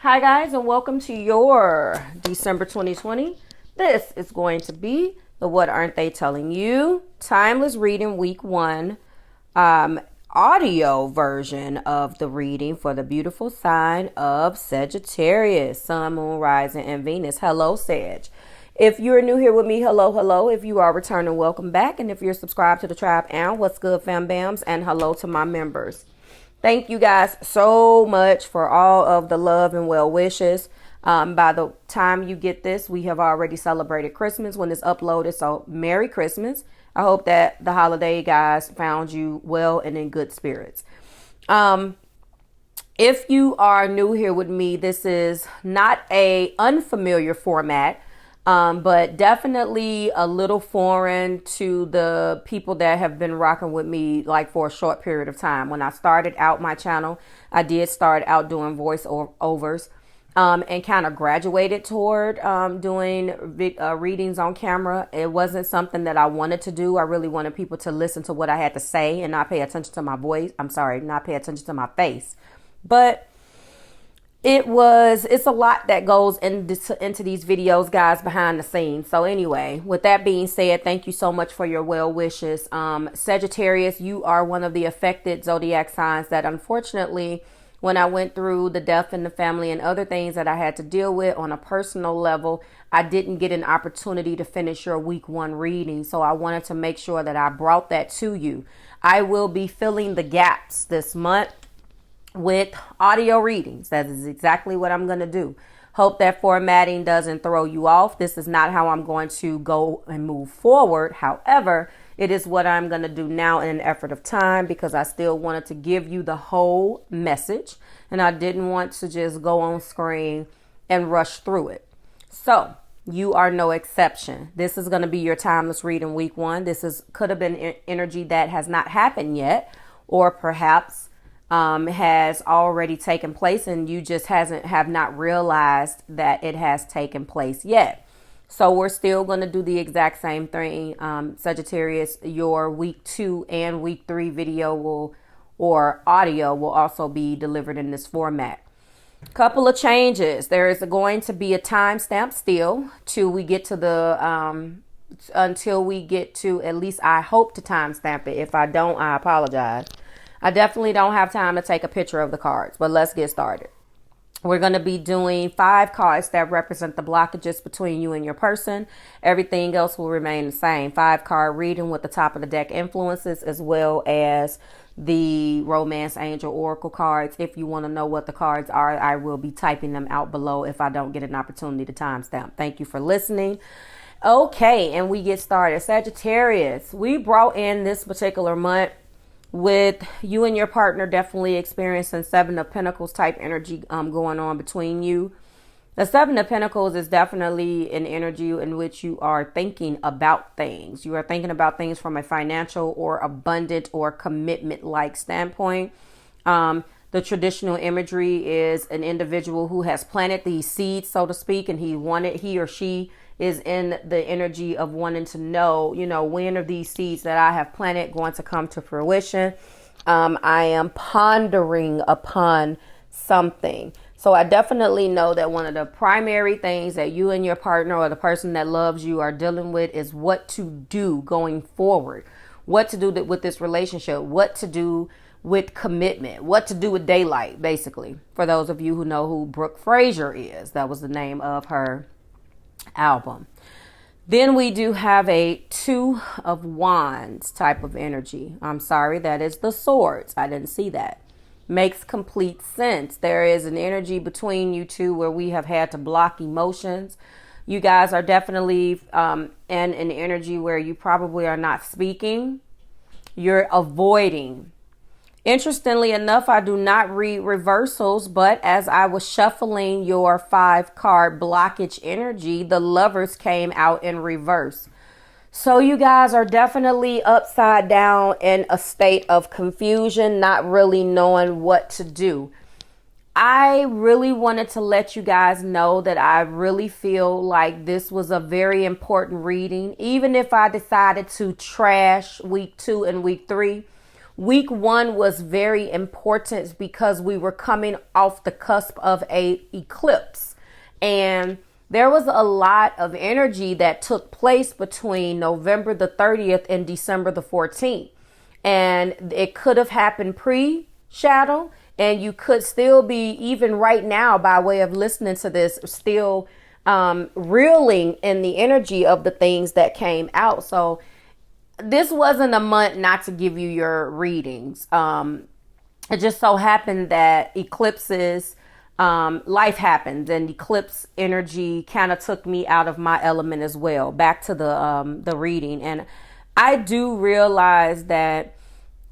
Hi guys, and welcome to your December 2020. This is going to be the What Aren't They Telling You Timeless Reading Week 1 audio version of the reading for the beautiful sign of Sagittarius, Sun, Moon, Rising, and Venus. Hello, Sag. If you're new here with me, hello, hello. If you are returning, welcome back. And if you're subscribed to the tribe, and what's good, fam bams, and hello to my members. Thank you guys so much for all of the love and well wishes. By the time you get this, we have already celebrated Christmas when it's uploaded. So Merry Christmas. I hope that the holiday guys found you well and in good spirits. If you are new here with me, this is not a unfamiliar format. But definitely a little foreign to the people that have been rocking with me like for a short period of time. When I started out my channel, I did start out doing voiceovers and kind of graduated toward doing readings on camera. It wasn't something that I wanted to do. I really wanted people to listen to what I had to say and not pay attention to my voice. Not pay attention to my face. But it's a lot that goes into these videos, guys, behind the scenes. So anyway, with that being said, thank you so much for your well wishes. Sagittarius, you are one of the affected zodiac signs that unfortunately, when I went through the death in the family and other things that I had to deal with on a personal level, I didn't get an opportunity to finish your week 1 reading. So I wanted to make sure that I brought that to you. I will be filling the gaps this month with audio readings. That is exactly what I'm going to do. Hope that formatting doesn't throw you off. This is not how I'm going to go and move forward. However, it is what I'm going to do now in an effort of time because I still wanted to give you the whole message and I didn't want to just go on screen and rush through it. So you are no exception. This is going to be your timeless reading week 1. Could have been energy that has not happened yet, or perhaps has already taken place and you just have not realized that it has taken place yet. So we're still going to do the exact same thing. Sagittarius, your week 2 and week 3 video or audio will also be delivered in this format. Couple of changes. There is going to be a timestamp still until we get to, at least I hope to timestamp it. If I don't, I apologize. I definitely don't have time to take a picture of the cards, but let's get started. We're going to be doing 5 cards that represent the blockages between you and your person. Everything else will remain the same. 5-card reading with the top of the deck influences, as well as the romance angel oracle cards. If you want to know what the cards are, I will be typing them out below if I don't get an opportunity to timestamp. Thank you for listening. Okay, and we get started. Sagittarius, we brought in this particular month with you and your partner definitely experiencing 7 of Pentacles type energy going on between you. The 7 of Pentacles is definitely an energy in which you are thinking about things. You are thinking about things from a financial or abundant or commitment like standpoint. The traditional imagery is an individual who has planted these seeds, so to speak, and he or she is in the energy of wanting to know, when are these seeds that I have planted going to come to fruition? I am pondering upon something. So I definitely know that one of the primary things that you and your partner or the person that loves you are dealing with is what to do going forward, what to do with this relationship, what to do with commitment, what to do with daylight, basically. For those of you who know who Brooke Fraser is, that was the name of her album. Then we do have a 2 of Wands type of energy. I'm sorry, that is the Swords. I didn't see that. Makes complete sense. There is an energy between you two where we have had to block emotions. You guys are definitely in an energy where you probably are not speaking. You're avoiding. Interestingly enough, I do not read reversals, but as I was shuffling your 5-card blockage energy, the Lovers came out in reverse. So you guys are definitely upside down in a state of confusion, not really knowing what to do. I really wanted to let you guys know that I really feel like this was a very important reading. Even if I decided to trash week 2 and week 3, Week 1 was very important because we were coming off the cusp of a eclipse, and there was a lot of energy that took place between November the 30th and December the 14th. And it could have happened pre-shadow, and you could still be, even right now, by way of listening to this, still reeling in the energy of the things that came out. So this wasn't a month not to give you your readings. It just so happened that eclipses, life happened, and eclipse energy kind of took me out of my element as well. Back to the reading, and I do realize that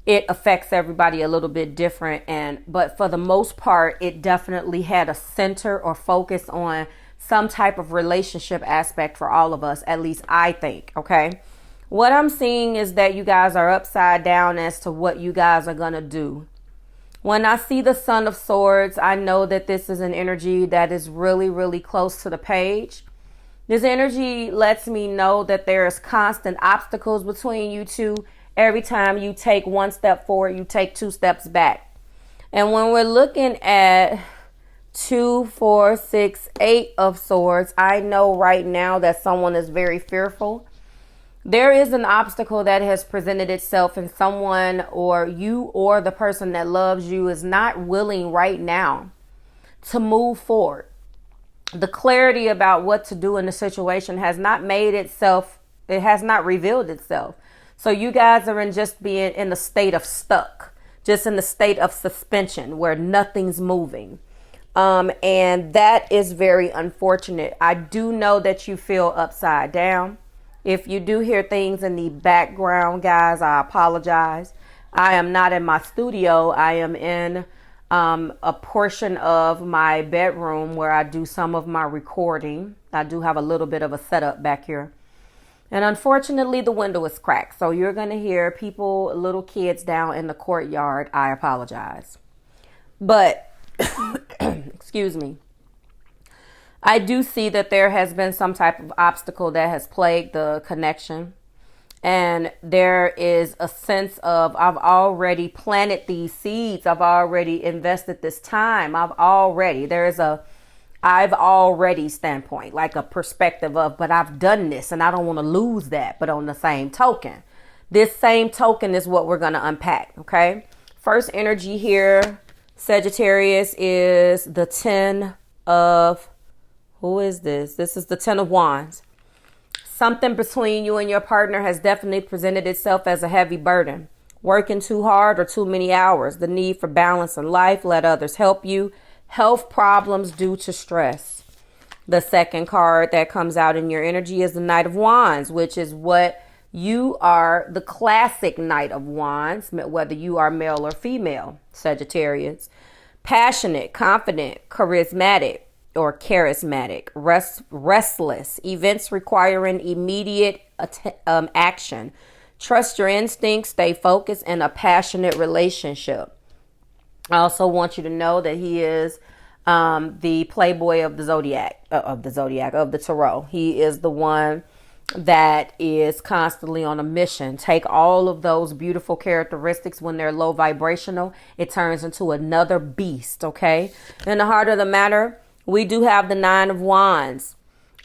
it affects everybody a little bit different, but for the most part, it definitely had a center or focus on some type of relationship aspect for all of us, at least I think. Okay, what I'm seeing is that you guys are upside down as to what you guys are gonna do. When I see the Son of Swords, I know that this is an energy that is really, really close to the page. This energy lets me know that there is constant obstacles between you two. Every time you take one step forward, you take 2 steps back. And when we're looking at 2, 4, 6, 8 of Swords, I know right now that someone is very fearful. There is an obstacle that has presented itself, and someone, or you or the person that loves you, is not willing right now to move forward. The clarity about what to do in the situation has not made itself, it has not revealed itself. So you guys are just being in a state of stuck, just in the state of suspension where nothing's moving. And that is very unfortunate. I do know that you feel upside down. If you do hear things in the background, guys, I apologize. I am not in my studio. I am in a portion of my bedroom where I do some of my recording. I do have a little bit of a setup back here. And unfortunately, the window is cracked. So you're going to hear people, little kids down in the courtyard. I apologize. But, excuse me. I do see that there has been some type of obstacle that has plagued the connection. And there is a sense of, I've already planted these seeds. I've already invested this time. I've already standpoint, like a perspective of, but I've done this and I don't want to lose that. But on the same token, this same token is what we're going to unpack. Okay. First energy here, Sagittarius, is the 10 of, who is this? This is the 10 of Wands. Something between you and your partner has definitely presented itself as a heavy burden. Working too hard or too many hours. The need for balance in life. Let others help you. Health problems due to stress. The second card that comes out in your energy is the Knight of Wands, which is what you are, the classic Knight of Wands, whether you are male or female, Sagittarius. Passionate, confident, charismatic, or charismatic, restless, events requiring immediate action. Trust your instincts, stay focused, and a passionate relationship. I also want you to know that he is the playboy of the zodiac, of the tarot. He is the one that is constantly on a mission. Take all of those beautiful characteristics. When they're low vibrational, it turns into another beast. Okay. In the heart of the matter, we do have the 9 of Wands.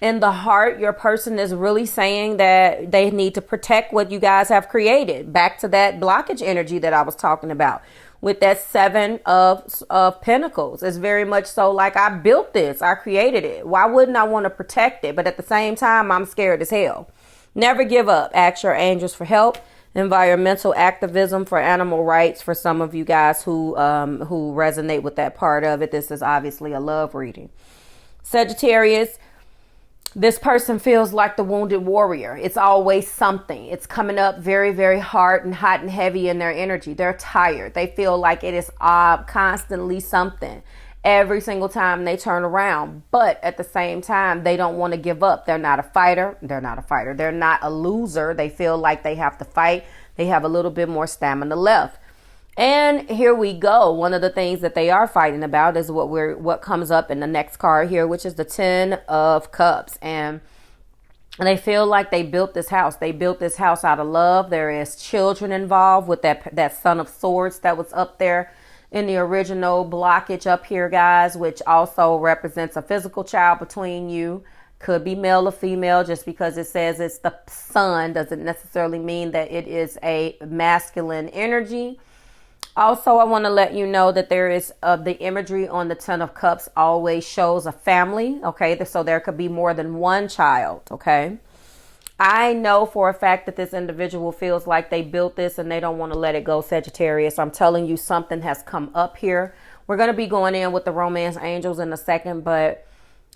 In the heart, your person is really saying that they need to protect what you guys have created. Back to that blockage energy that I was talking about. With that 7 of Pentacles. It's very much so like, I built this. I created it. Why wouldn't I want to protect it? But at the same time, I'm scared as hell. Never give up. Ask your angels for help. Environmental activism, for animal rights, for some of you guys who resonate with that part of it. This is obviously a love reading. Sagittarius, this person feels like the wounded warrior. It's always something. It's coming up very, very hard and hot and heavy in their energy. They're tired. They feel like it is constantly something every single time they turn around. But at the same time, they don't want to give up. They're not a fighter. They're not a loser. They feel like they have to fight. They have a little bit more stamina left. And here we go. One of the things that they are fighting about is what comes up in the next card here, which is the 10 of Cups. And And they feel like they built this house. They built this house out of love. There is children involved with that Son of Swords that was up there in the original blockage up here, guys, which also represents a physical child between you. Could be male or female. Just because it says it's the sun doesn't necessarily mean that it is a masculine energy. Also, I want to let you know that there is the imagery on the Ten of Cups always shows a family. Okay, so there could be more than one child. Okay, I know for a fact that this individual feels like they built this and they don't want to let it go, Sagittarius. I'm telling you, something has come up here. We're going to be going in with the romance angels in a second, but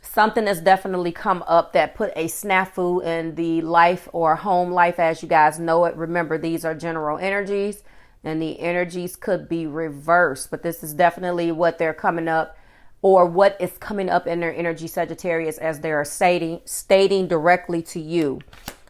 something has definitely come up that put a snafu in the life or home life as you guys know it. Remember, these are general energies. And the energies could be reversed, but this is definitely what they're coming up, or what is coming up in their energy, Sagittarius, as they are stating directly to you.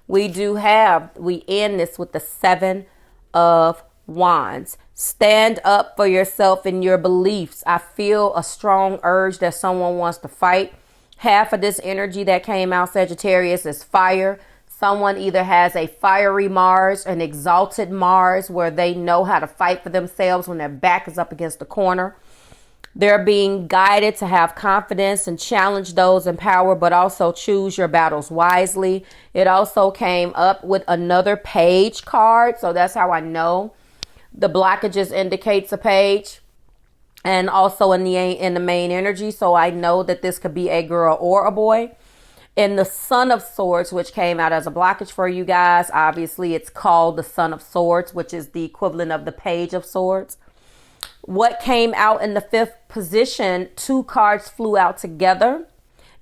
We end this with the Seven of Wands. Stand up for yourself and your beliefs. I feel a strong urge that someone wants to fight. Half of this energy that came out, Sagittarius, is fire. Someone either has a fiery Mars, an exalted Mars, where they know how to fight for themselves when their back is up against the corner. They're being guided to have confidence and challenge those in power, but also choose your battles wisely. It also came up with another page card. So that's how I know the blockages indicates a page. And also in the main energy. So I know that this could be a girl or a boy. In the Son of Swords, which came out as a blockage for you guys, obviously it's called the Son of Swords, which is the equivalent of the Page of Swords. What came out in the fifth position, two cards flew out together.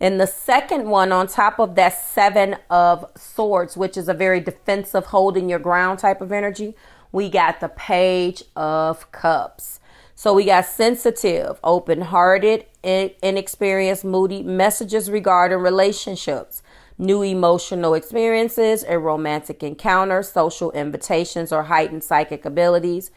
And the second one on top of that Seven of Swords, which is a very defensive, holding your ground type of energy, we got the Page of Cups. So we got sensitive, open-hearted, inexperienced, moody messages regarding relationships, new emotional experiences, a romantic encounter, social invitations, or heightened psychic abilities.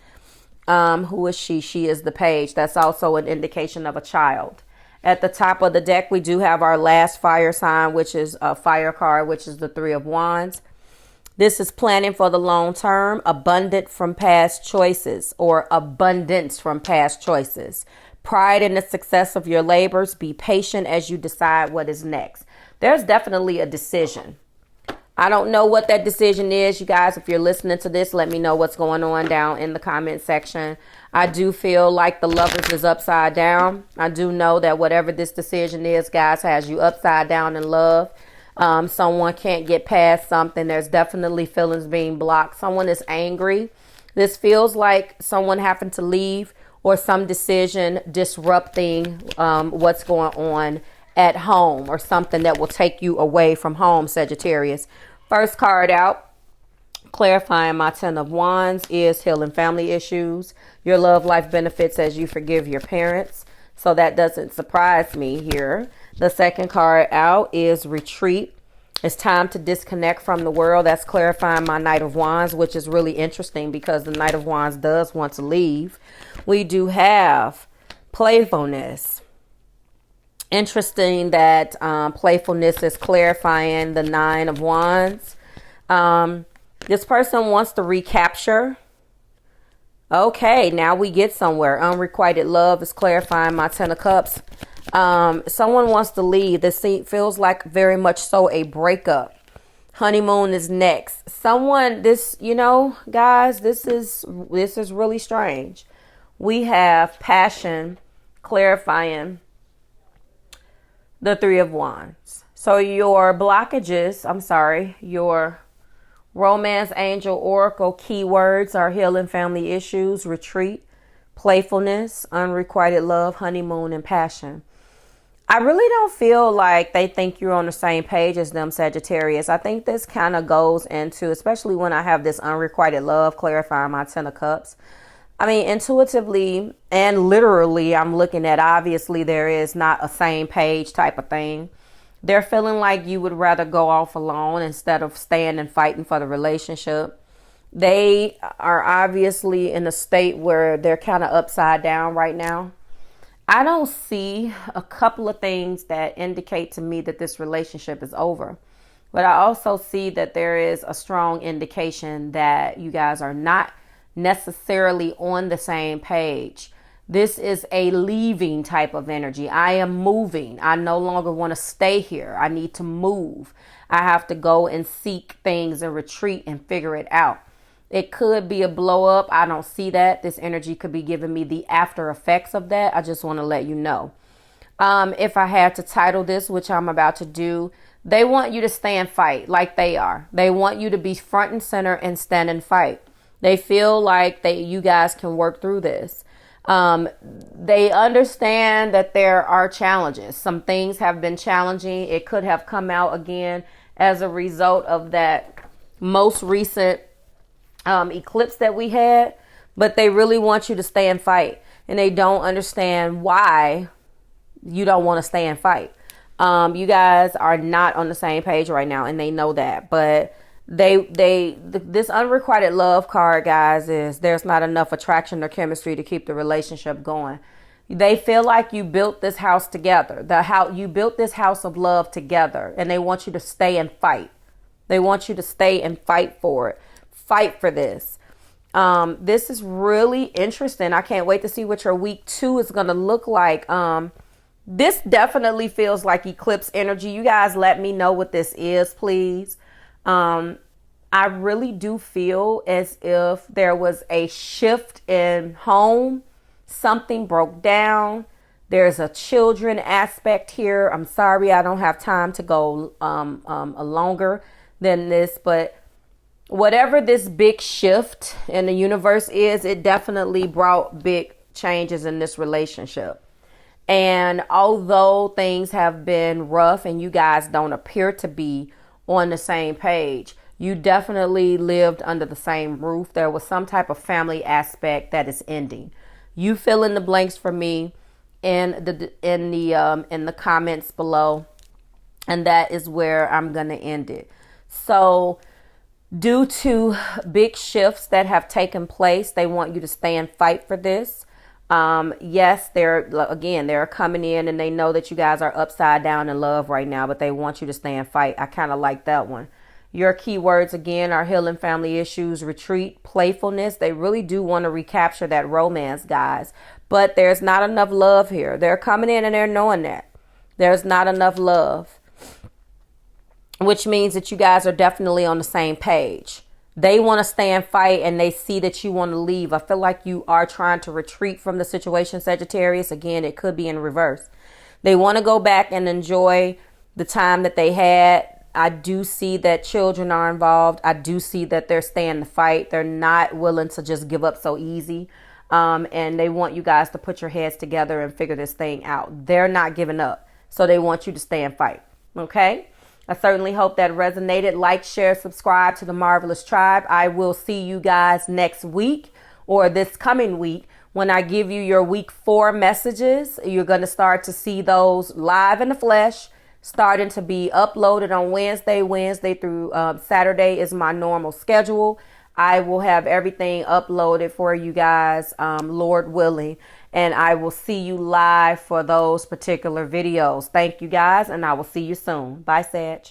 Who is she? She is the Page. That's also an indication of a child. At the top of the deck, we do have our last fire sign, which is a fire card, which is the Three of Wands. This is planning for the long term, abundant from past choices, or abundance from past choices. Pride in the success of your labors. Be patient as you decide what is next. There's definitely a decision. I don't know what that decision is. You guys, if you're listening to this, let me know what's going on down in the comment section. I do feel like the Lovers is upside down. I do know that whatever this decision is, guys, has you upside down in love. Someone can't get past something. There's definitely feelings being blocked. Someone is angry. This feels like someone having to leave, or some decision disrupting what's going on at home, or something that will take you away from home, Sagittarius. First card out, clarifying my Ten of Wands, is healing family issues. Your love life benefits as you forgive your parents. So that doesn't surprise me here. The second card out is retreat. It's time to disconnect from the world. That's clarifying my Knight of Wands, which is really interesting because the Knight of Wands does want to leave. We do have playfulness. Interesting that playfulness is clarifying the Nine of Wands. This person wants to recapture. Okay, now we get somewhere. Unrequited love is clarifying my Ten of Cups. Someone wants to leave. This feels like very much so a breakup. Honeymoon is next. Guys, this is really strange. We have passion clarifying the Three of Wands. So your blockages, your romance angel oracle keywords are healing family issues, retreat, playfulness, unrequited love, honeymoon, and passion. I really don't feel like they think you're on the same page as them, Sagittarius. I think this kind of goes into, especially when I have this unrequited love clarifying my Ten of Cups. I mean, intuitively and literally, I'm looking at, obviously, there is not a same page type of thing. They're feeling like you would rather go off alone instead of staying and fighting for the relationship. They are obviously in a state where they're kind of upside down right now. I don't see a couple of things that indicate to me that this relationship is over. But I also see that there is a strong indication that you guys are not necessarily on the same page. This is a leaving type of energy. I am moving. I no longer want to stay here. I need to move. I have to go and seek things and retreat and figure it out. It could be a blow up. I don't see that. This energy could be giving me the after effects of that. I just want to let you know. If I had to title this, which I'm about to do, they want you to stay and fight like they are. They want you to be front and center and stand and fight. They feel like you guys can work through this. They understand that there are challenges. Some things have been challenging. It could have come out again as a result of that most recent eclipse that we had. But they really want you to stay and fight. And they don't understand why you don't want to stay and fight. You guys are not on the same page right now, and they know that. But this unrequited love card, guys, is there's not enough attraction or chemistry to keep the relationship going. They feel like you built this house together. You built this house of love together, and they want you to stay and fight. They want you to stay and fight for it. Fight for this. This is really interesting. I can't wait to see what your week 2 is going to look like. This definitely feels like eclipse energy. You guys let me know what this is, please. I really do feel as if there was a shift in home. Something broke down. There's a children aspect here. I'm sorry, I don't have time to go longer than this, but whatever this big shift in the universe is, it definitely brought big changes in this relationship. And although things have been rough and you guys don't appear to be on the same page, you definitely lived under the same roof. There was some type of family aspect that is ending. You fill in the blanks for me in the comments below, and that is where I'm going to end it. So due to big shifts that have taken place, they want you to stay and fight for this. Yes, they're coming in and they know that you guys are upside down in love right now, but they want you to stay and fight. I kind of like that one. Your keywords again are healing family issues, retreat, playfulness. They really do want to recapture that romance, guys, but there's not enough love here. They're coming in and they're knowing that there's not enough love, which means that you guys are definitely on the same page. They want to stay and fight, and they see that you want to leave. I feel like you are trying to retreat from the situation, Sagittarius. Again, it could be in reverse. They want to go back and enjoy the time that they had. I do see that children are involved. I do see that they're staying the fight. They're not willing to just give up so easy. And they want you guys to put your heads together and figure this thing out. They're not giving up. So they want you to stay and fight. Okay? I certainly hope that resonated. Like, share, subscribe to the Marvelous Tribe. I will see you guys next week or this coming week when I give you your week 4 messages. You're going to start to see those live in the flesh, starting to be uploaded on Wednesday through Saturday is my normal schedule. I will have everything uploaded for you guys, Lord willing. And I will see you live for those particular videos. Thank you guys, and I will see you soon. Bye, Sag.